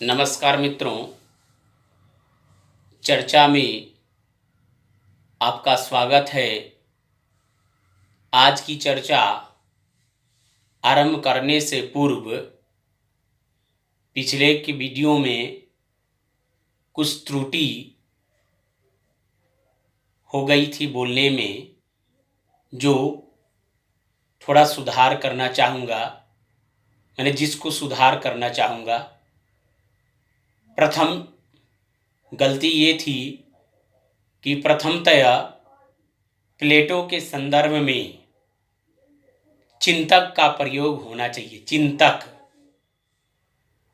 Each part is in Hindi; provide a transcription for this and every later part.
नमस्कार मित्रों, चर्चा में आपका स्वागत है। आज की चर्चा आरंभ करने से पूर्व पिछले की वीडियो में कुछ त्रुटि हो गई थी बोलने में, जो थोड़ा सुधार करना चाहूँगा। मैंने जिसको सुधार करना चाहूँगा, प्रथम गलती ये थी कि प्रथमतया प्लेटो के संदर्भ में चिंतक का प्रयोग होना चाहिए, चिंतक,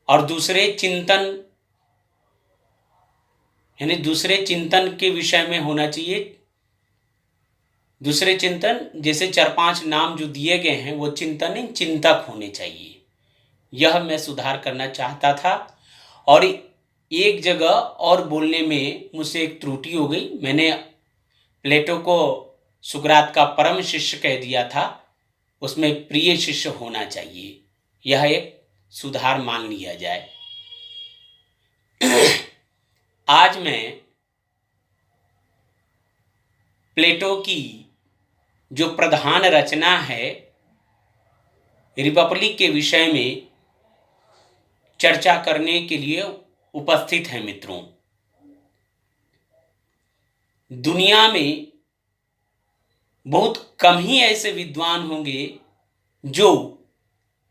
और दूसरे चिंतन यानी दूसरे चिंतन के विषय में होना चाहिए। दूसरे चिंतन जैसे 4-5 नाम जो दिए गए हैं वो चिंतन नहीं, चिंतक होने चाहिए। यह मैं सुधार करना चाहता था। और एक जगह और बोलने में मुझसे एक त्रुटि हो गई। मैंने प्लेटो को सुकरात का परम शिष्य कह दिया था, उसमें प्रिय शिष्य होना चाहिए। यह एक सुधार मान लिया जाए। आज मैं प्लेटो की जो प्रधान रचना है रिपब्लिक के विषय में चर्चा करने के लिए उपस्थित है। मित्रों, दुनिया में बहुत कम ही ऐसे विद्वान होंगे जो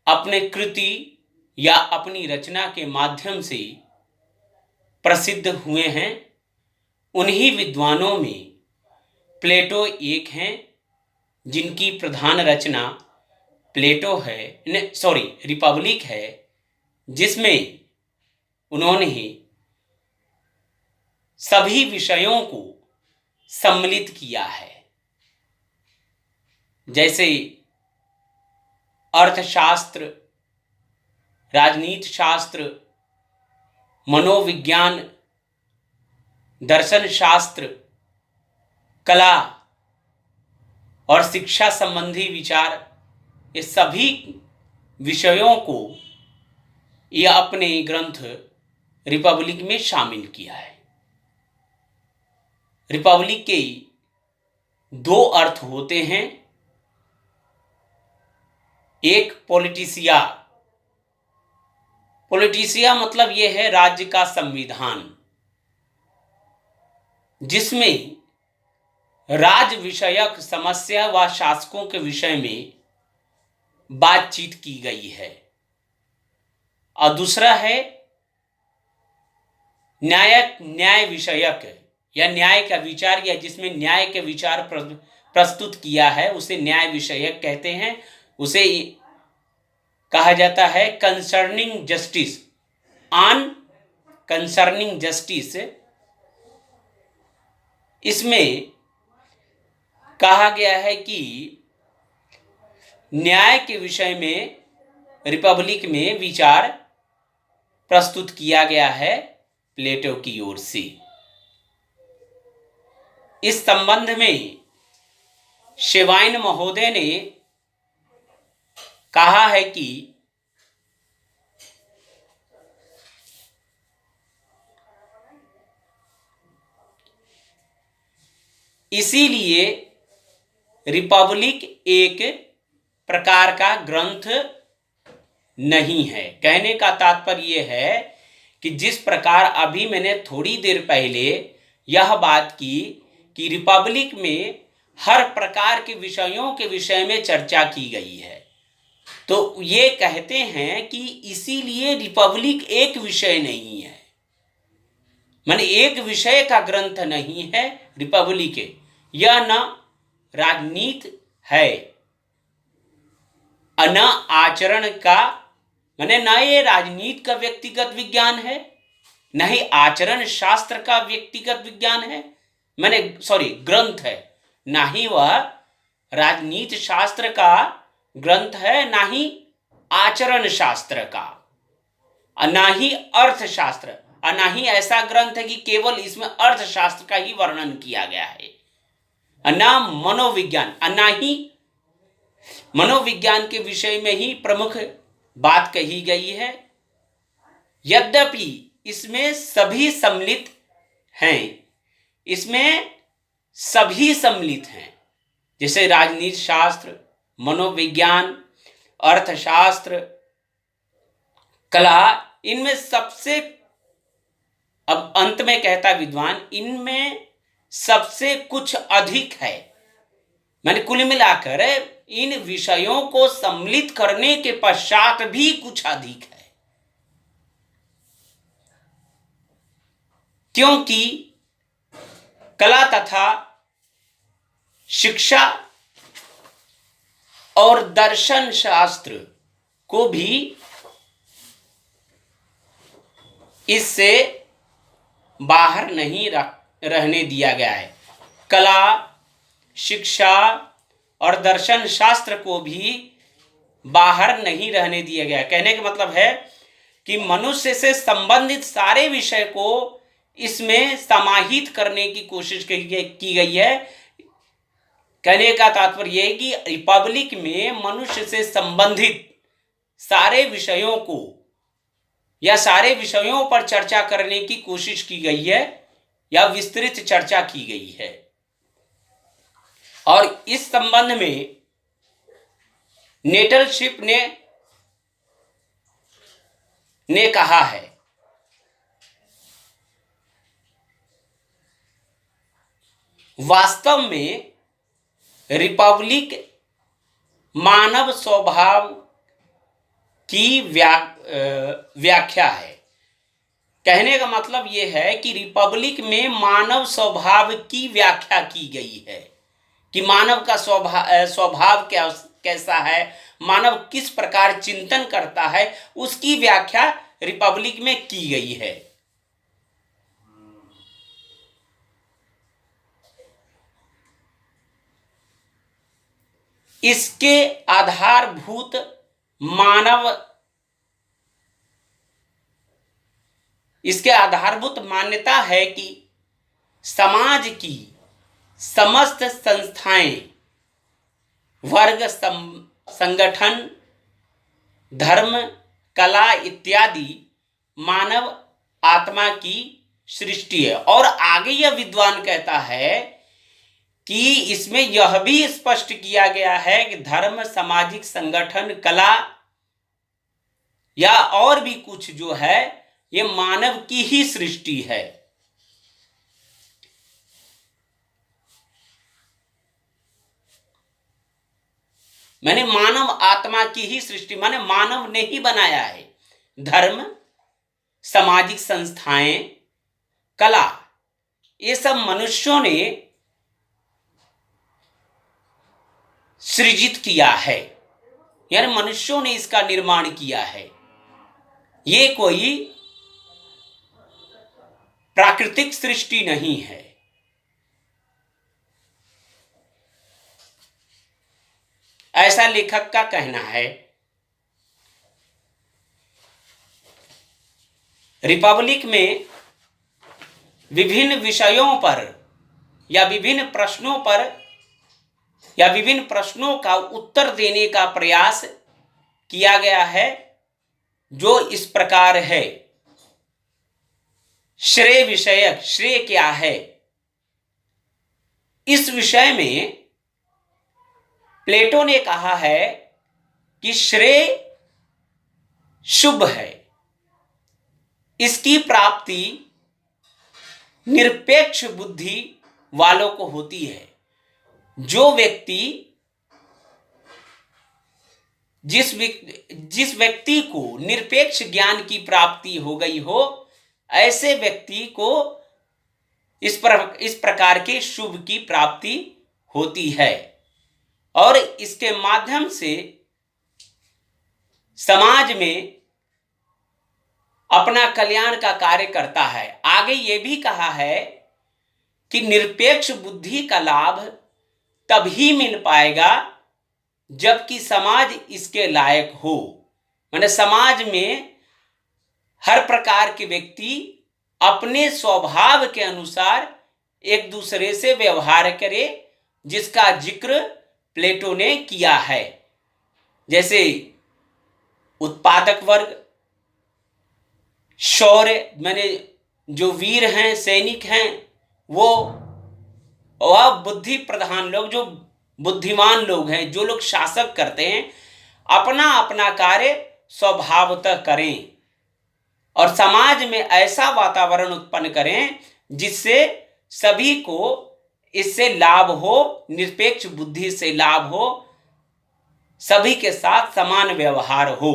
अपने कृति या अपनी रचना के माध्यम से प्रसिद्ध हुए हैं। उन्हीं विद्वानों में प्लेटो एक हैं, जिनकी प्रधान रचना प्लेटो है, रिपब्लिक है, जिसमें उन्होंने सभी विषयों को सम्मिलित किया है, जैसे अर्थशास्त्र, राजनीति शास्त्र, मनोविज्ञान, दर्शन शास्त्र, कला और शिक्षा संबंधी विचार, ये सभी विषयों को यह अपने ग्रंथ रिपब्लिक में शामिल किया है। रिपब्लिक के 2 अर्थ होते हैं। एक पॉलिटिसिया मतलब यह है राज्य का संविधान, जिसमें राज्य विषयक समस्या व शासकों के विषय में बातचीत की गई है। और दूसरा है न्याय विषयक या न्याय का विचार, या जिसमें न्याय के विचार प्रस्तुत किया है, उसे न्याय विषयक कहते हैं। उसे कहा जाता है concerning justice, on concerning justice. इसमें कहा गया है कि न्याय के विषय में रिपब्लिक में विचार प्रस्तुत किया गया है प्लेटो की ओर से। इस संबंध में शेवाइन महोदय ने कहा है कि इसीलिए रिपब्लिक एक प्रकार का ग्रंथ नहीं है। कहने का तात्पर्य यह है कि जिस प्रकार अभी मैंने थोड़ी देर पहले यह बात की कि रिपब्लिक में हर प्रकार के विषयों के विषय में चर्चा की गई है, तो ये कहते हैं कि इसीलिए रिपब्लिक एक विषय नहीं है, माने एक विषय का ग्रंथ नहीं है रिपब्लिक। यह न राजनीति है, न आचरण का, माने न ये राजनीति का व्यक्तिगत विज्ञान है, न ही आचरण शास्त्र का व्यक्तिगत विज्ञान है, ग्रंथ है। ना ही वह राजनीति शास्त्र का ग्रंथ है, ना ही आचरण शास्त्र का, ना ही अर्थशास्त्र, और ना ही ऐसा ग्रंथ है कि केवल इसमें अर्थशास्त्र का ही वर्णन किया गया है, ना मनोविज्ञान, ना ही मनोविज्ञान के विषय में ही प्रमुख बात कही गई है। यद्यपि इसमें सभी सम्मिलित हैं, इसमें सभी सम्मिलित हैं, जैसे राजनीति शास्त्र, मनोविज्ञान, अर्थशास्त्र, कला, इनमें सबसे, अब अंत में कहता विद्वान, इनमें सबसे कुछ अधिक है। मैंने कुल मिलाकर इन विषयों को सम्मिलित करने के पश्चात भी कुछ अधिक है, क्योंकि कला तथा शिक्षा और दर्शन शास्त्र को भी इससे बाहर नहीं रहने दिया गया है। कला, शिक्षा और दर्शन शास्त्र को भी बाहर नहीं रहने दिया गया। कहने का मतलब है कि मनुष्य से संबंधित सारे विषय को इसमें समाहित करने की कोशिश की गई है। कहने का तात्पर्य है कि रिपब्लिक में मनुष्य से संबंधित सारे विषयों को या सारे विषयों पर चर्चा करने की कोशिश की गई है या विस्तृत चर्चा की गई है। और इस संबंध में नेटलशिप ने कहा है, वास्तव में रिपब्लिक मानव स्वभाव की व्याख्या है। कहने का मतलब यह है कि रिपब्लिक में मानव स्वभाव की व्याख्या की गई है कि मानव का स्वभाव कैसा है, मानव किस प्रकार चिंतन करता है, उसकी व्याख्या रिपब्लिक में की गई है। इसके आधारभूत मान्यता है कि समाज की समस्त संस्थाएं, वर्ग, संगठन, धर्म, कला इत्यादि मानव आत्मा की सृष्टि है। और आगे यह विद्वान कहता है कि इसमें यह भी स्पष्ट किया गया है कि धर्म, सामाजिक संगठन, कला या और भी कुछ जो है ये मानव की ही सृष्टि है। मैंने मानव आत्मा की ही सृष्टि, माने मानव ने ही बनाया है। धर्म, सामाजिक संस्थाएं, कला, ये सब मनुष्यों ने सृजित किया है, यानी मनुष्यों ने इसका निर्माण किया है। ये कोई प्राकृतिक सृष्टि नहीं है। ऐसा लेखक का कहना है। रिपब्लिक में विभिन्न विषयों पर या विभिन्न प्रश्नों का उत्तर देने का प्रयास किया गया है, जो इस प्रकार है। श्रेय विषयक, श्रेय क्या है? इस विषय में प्लेटो ने कहा है कि श्रेय शुभ है, इसकी प्राप्ति निरपेक्ष बुद्धि वालों को होती है। जो व्यक्ति जिस व्यक्ति को निरपेक्ष ज्ञान की प्राप्ति हो गई हो, ऐसे व्यक्ति को इस प्रकार के शुभ की प्राप्ति होती है और इसके माध्यम से समाज में अपना कल्याण का कार्य करता है। आगे ये भी कहा है कि निरपेक्ष बुद्धि का लाभ तभी मिल पाएगा जबकि समाज इसके लायक हो। माने समाज में हर प्रकार के व्यक्ति अपने स्वभाव के अनुसार एक दूसरे से व्यवहार करे, जिसका जिक्र प्लेटो ने किया है। जैसे उत्पादक वर्ग, शौर्य माने जो वीर हैं, सैनिक हैं, वो वह बुद्धि प्रधान लोग, जो बुद्धिमान लोग हैं, जो लोग शासक करते हैं, अपना अपना कार्य स्वभावतः करें और समाज में ऐसा वातावरण उत्पन्न करें जिससे सभी को इससे लाभ हो, निरपेक्ष बुद्धि से लाभ हो, सभी के साथ समान व्यवहार हो।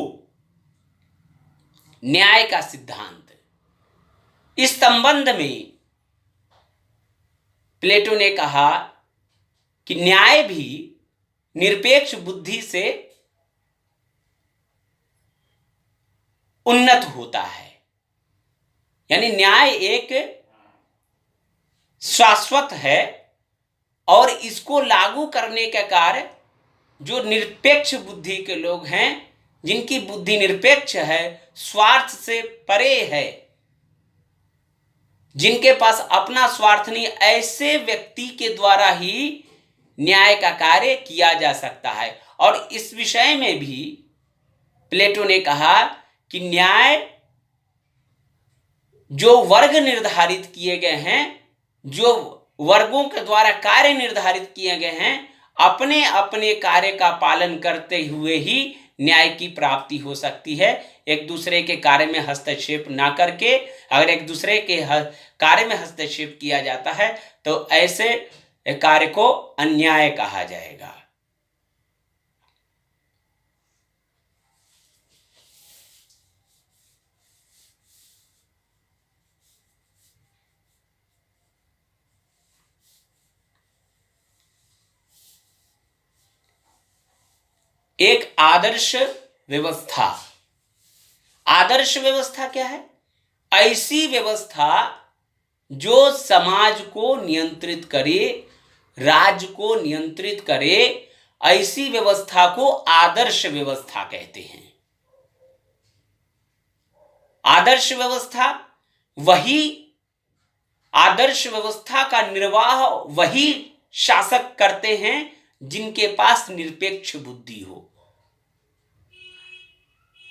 न्याय का सिद्धांत, इस संबंध में प्लेटो ने कहा कि न्याय भी निरपेक्ष बुद्धि से उन्नत होता है। यानी न्याय एक शाश्वत है और इसको लागू करने का कार्य जो निरपेक्ष बुद्धि के लोग हैं, जिनकी बुद्धि निरपेक्ष है, स्वार्थ से परे है, जिनके पास अपना स्वार्थ नहीं, ऐसे व्यक्ति के द्वारा ही न्याय का कार्य किया जा सकता है। और इस विषय में भी प्लेटो ने कहा कि न्याय जो वर्ग निर्धारित किए गए हैं, जो वर्गों के द्वारा कार्य निर्धारित किए गए हैं, अपने अपने कार्य का पालन करते हुए ही न्याय की प्राप्ति हो सकती है। एक दूसरे के कार्य में हस्तक्षेप ना करके, अगर एक दूसरे के कार्य में हस्तक्षेप किया जाता है तो ऐसे कार्य को अन्याय कहा जाएगा। एक आदर्श व्यवस्था, आदर्श व्यवस्था क्या है? ऐसी व्यवस्था जो समाज को नियंत्रित करे, राज्य को नियंत्रित करे, ऐसी व्यवस्था को आदर्श व्यवस्था कहते हैं। आदर्श व्यवस्था वही, आदर्श व्यवस्था का निर्वाह वही शासक करते हैं जिनके पास निरपेक्ष बुद्धि हो,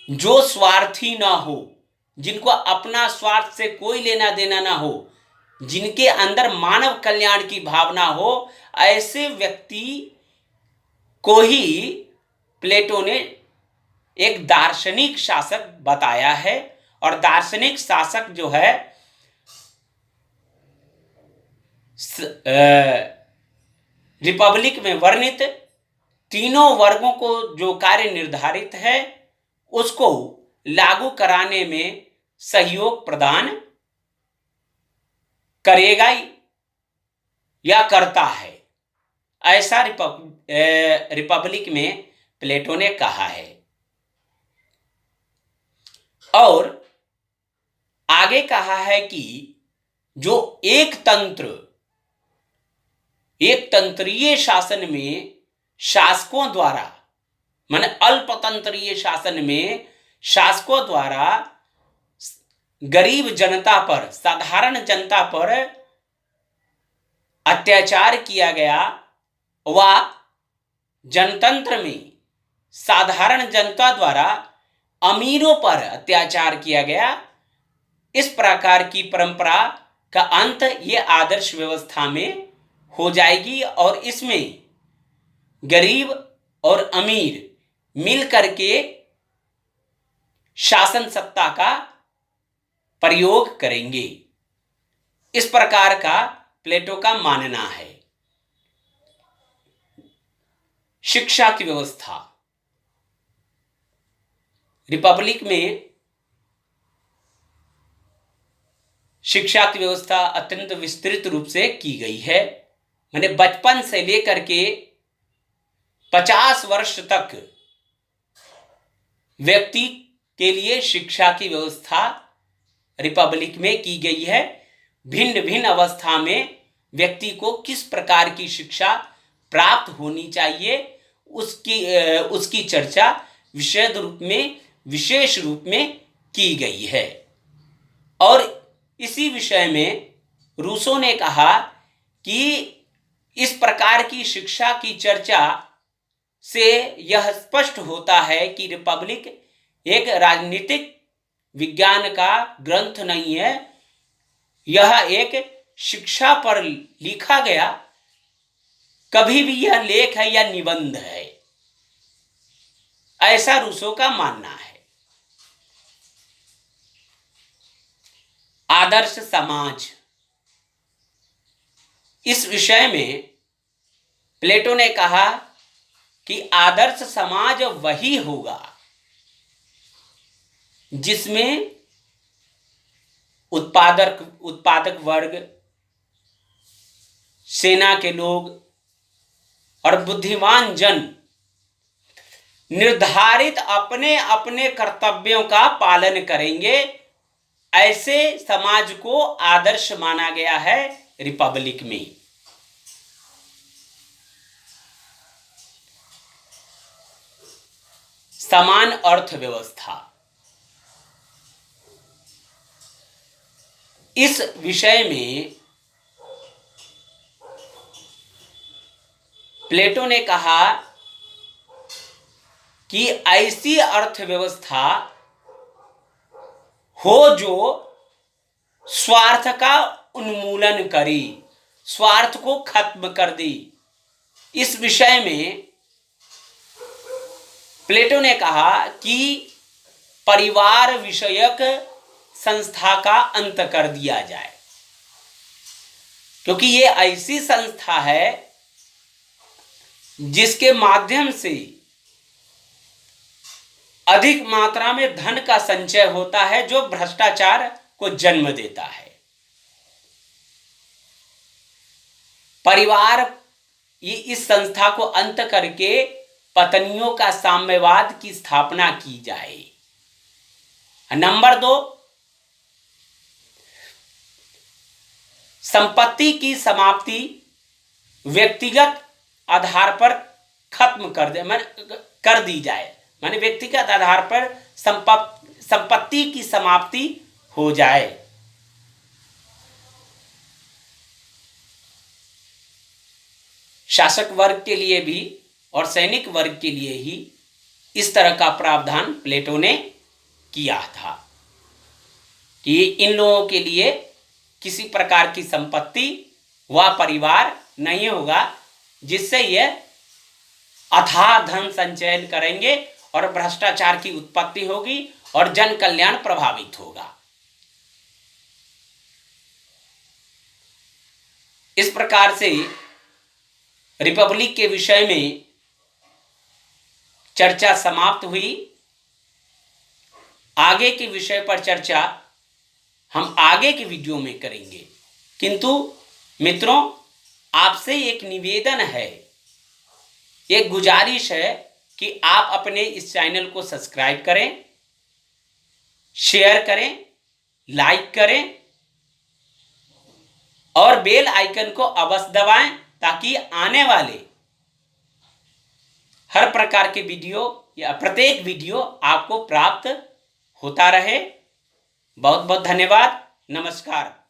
जो स्वार्थी ना हो, जिनको अपना स्वार्थ से कोई लेना देना ना हो, जिनके अंदर मानव कल्याण की भावना हो, ऐसे व्यक्ति को ही प्लेटो ने एक दार्शनिक शासक बताया है। और दार्शनिक शासक जो है रिपब्लिक में वर्णित तीनों वर्गों को जो कार्य निर्धारित है उसको लागू कराने में सहयोग प्रदान करेगा या करता है, ऐसा रिपब्लिक में प्लेटो ने कहा है। और आगे कहा है कि जो एक तंत्रीय शासन में शासकों द्वारा, माने अल्पतंत्रीय शासन में शासकों द्वारा गरीब जनता पर, साधारण जनता पर अत्याचार किया गया, व जनतंत्र में साधारण जनता द्वारा अमीरों पर अत्याचार किया गया, इस प्रकार की परंपरा का अंत ये आदर्श व्यवस्था में हो जाएगी। और इसमें गरीब और अमीर मिल करके शासन सत्ता का प्रयोग करेंगे, इस प्रकार का प्लेटो का मानना है। शिक्षा की व्यवस्था, रिपब्लिक में शिक्षा की व्यवस्था अत्यंत विस्तृत रूप से की गई है। मैंने बचपन से लेकर के 50 वर्ष तक व्यक्ति के लिए शिक्षा की व्यवस्था रिपब्लिक में की गई है। भिन्न भिन्न अवस्था में व्यक्ति को किस प्रकार की शिक्षा प्राप्त होनी चाहिए उसकी चर्चा विशेष रूप में की गई है। और इसी विषय में रूसो ने कहा कि इस प्रकार की शिक्षा की चर्चा से यह स्पष्ट होता है कि रिपब्लिक एक राजनीतिक विज्ञान का ग्रंथ नहीं है, यह एक शिक्षा पर लिखा गया कभी भी यह लेख है या निबंध है, ऐसा रूसो का मानना है। आदर्श समाज, इस विषय में प्लेटो ने कहा कि आदर्श समाज वही होगा जिसमें उत्पादक वर्ग, सेना के लोग और बुद्धिमान जन निर्धारित अपने अपने कर्तव्यों का पालन करेंगे। ऐसे समाज को आदर्श माना गया है रिपब्लिक में। समान अर्थव्यवस्था, इस विषय में प्लेटो ने कहा कि ऐसी अर्थव्यवस्था हो जो स्वार्थ का उन्मूलन करे, स्वार्थ को खत्म कर दे। इस विषय में प्लेटो ने कहा कि परिवार विषयक संस्था का अंत कर दिया जाए, क्योंकि ये ऐसी संस्था है जिसके माध्यम से अधिक मात्रा में धन का संचय होता है, जो भ्रष्टाचार को जन्म देता है। परिवार, ये इस संस्था को अंत करके पत्नियों का साम्यवाद की स्थापना की जाए। नंबर 2, संपत्ति की समाप्ति व्यक्तिगत आधार पर खत्म कर दी जाए, माने व्यक्तिगत आधार पर संपत्ति की समाप्ति हो जाए। शासक वर्ग के लिए भी और सैनिक वर्ग के लिए ही इस तरह का प्रावधान प्लेटो ने किया था कि इन लोगों के लिए किसी प्रकार की संपत्ति व परिवार नहीं होगा, जिससे ये अथाह धन संचयन करेंगे और भ्रष्टाचार की उत्पत्ति होगी और जन कल्याण प्रभावित होगा। इस प्रकार से रिपब्लिक के विषय में चर्चा समाप्त हुई। आगे के विषय पर चर्चा हम आगे के वीडियो में करेंगे, किंतु मित्रों, आपसे एक निवेदन है, एक गुजारिश है कि आप अपने इस चैनल को सब्सक्राइब करें, शेयर करें, लाइक करें और बेल आइकन को अवश्य दबाएं, ताकि आने वाले हर प्रकार के वीडियो या प्रत्येक वीडियो आपको प्राप्त होता रहे। बहुत बहुत धन्यवाद। नमस्कार।